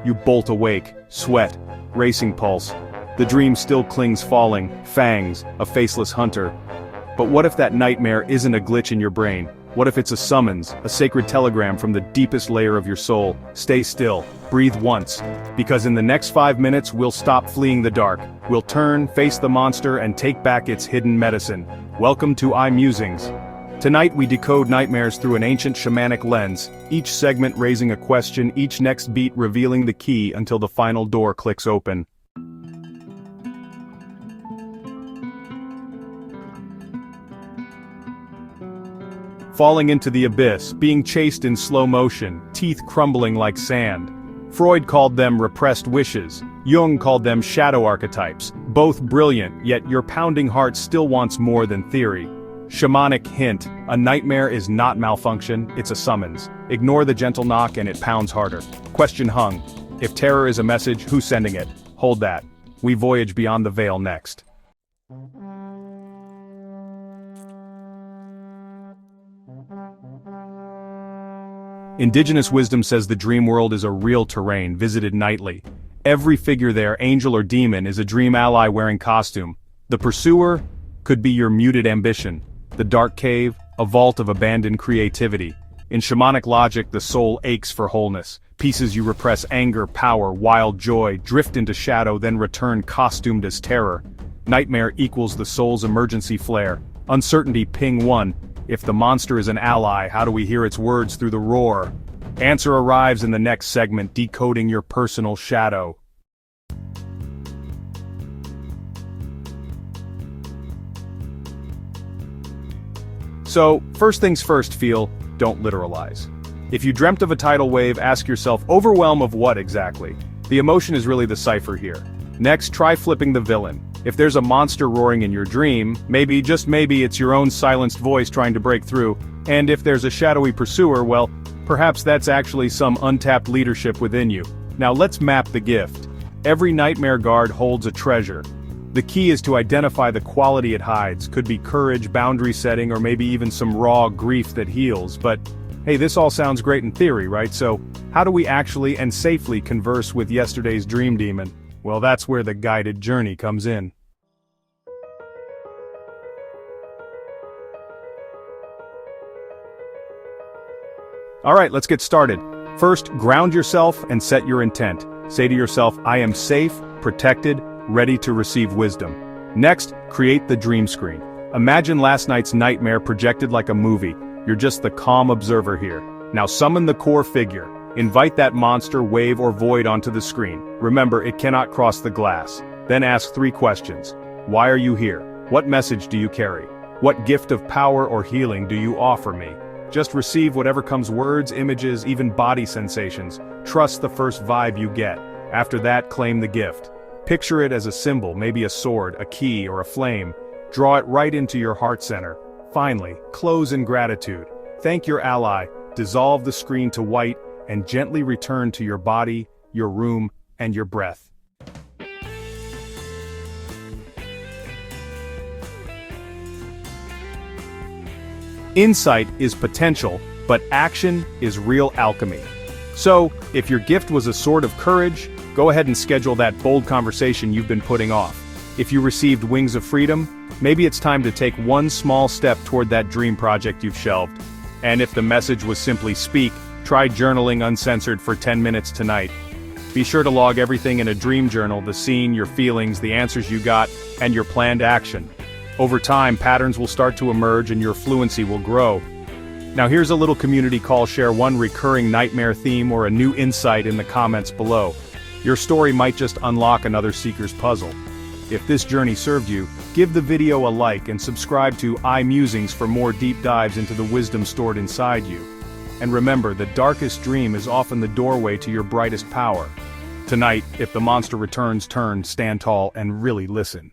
You bolt awake, sweat, racing pulse. The dream still clings falling, fangs, a faceless hunter. But what if that nightmare isn't a glitch in your brain? What if it's a summons, a sacred telegram from the deepest layer of your soul? Stay still, breathe once, because in the next 5 minutes we'll stop fleeing the dark. We'll turn, face the monster, and take back its hidden medicine. Welcome to iMusingz. Tonight we decode nightmares through an ancient shamanic lens, each segment raising a question, each next beat revealing the key until the final door clicks open. Falling into the abyss, being chased in slow motion, teeth crumbling like sand. Freud called them repressed wishes, Jung called them shadow archetypes, both brilliant, yet your pounding heart still wants more than theory. Shamanic hint, a nightmare is not malfunction, it's a summons. Ignore the gentle knock and it pounds harder. Question hung. If terror is a message, who's sending it? Hold that. We voyage beyond the veil next. Indigenous wisdom says the dream world is a real terrain visited nightly. Every figure there, angel or demon, is a dream ally wearing costume. The pursuer could be your muted ambition. The dark cave, a vault of abandoned creativity. In shamanic logic, the soul aches for wholeness. Pieces you repress, anger, power, wild joy, drift into shadow, then return costumed as terror. Nightmare equals the soul's emergency flare. Uncertainty ping 1. If the monster is an ally, how do we hear its words through the roar? Answer arrives in the next segment, decoding your personal shadow. So, first things first, feel, don't literalize. If you dreamt of a tidal wave, ask yourself, overwhelm of what exactly? The emotion is really the cipher here. Next, try flipping the villain. If there's a monster roaring in your dream, maybe, just maybe, it's your own silenced voice trying to break through, and if there's a shadowy pursuer, well, perhaps that's actually some untapped leadership within you. Now let's map the gift. Every nightmare guard holds a treasure. The key is to identify the quality it hides. Could be courage, boundary setting, or maybe even some raw grief that heals. But hey, this all sounds great in theory, right? So how do we actually and safely converse with yesterday's dream demon? Well, that's where the guided journey comes in. Alright, let's get started. First, ground yourself and set your intent. Say to yourself, I am safe, protected, ready to receive wisdom. Next, create the dream screen. Imagine last night's nightmare projected like a movie. You're just the calm observer here. Now summon the core figure. Invite that monster, wave, or void onto the screen. Remember, it cannot cross the glass. Then ask 3 questions. Why are you here? What message do you carry? What gift of power or healing do you offer me? Just receive whatever comes, words, images, even body sensations. Trust the first vibe you get. After that, claim the gift. Picture it as a symbol, maybe a sword, a key, or a flame. Draw it right into your heart center. Finally, close in gratitude. Thank your ally, dissolve the screen to white, and gently return to your body, your room, and your breath. Insight is potential, but action is real alchemy. So, if your gift was a sword of courage, go ahead and schedule that bold conversation you've been putting off. If you received wings of freedom, maybe it's time to take one small step toward that dream project you've shelved. And if the message was simply speak, try journaling uncensored for 10 minutes tonight. Be sure to log everything in a dream journal, the scene, your feelings, the answers you got, and your planned action. Over time, patterns will start to emerge and your fluency will grow. Now here's a little community call. Share one recurring nightmare theme or a new insight in the comments below. Your story might just unlock another seeker's puzzle. If this journey served you, give the video a like and subscribe to iMusingz for more deep dives into the wisdom stored inside you. And remember, the darkest dream is often the doorway to your brightest power. Tonight, if the monster returns, turn, stand tall, and really listen.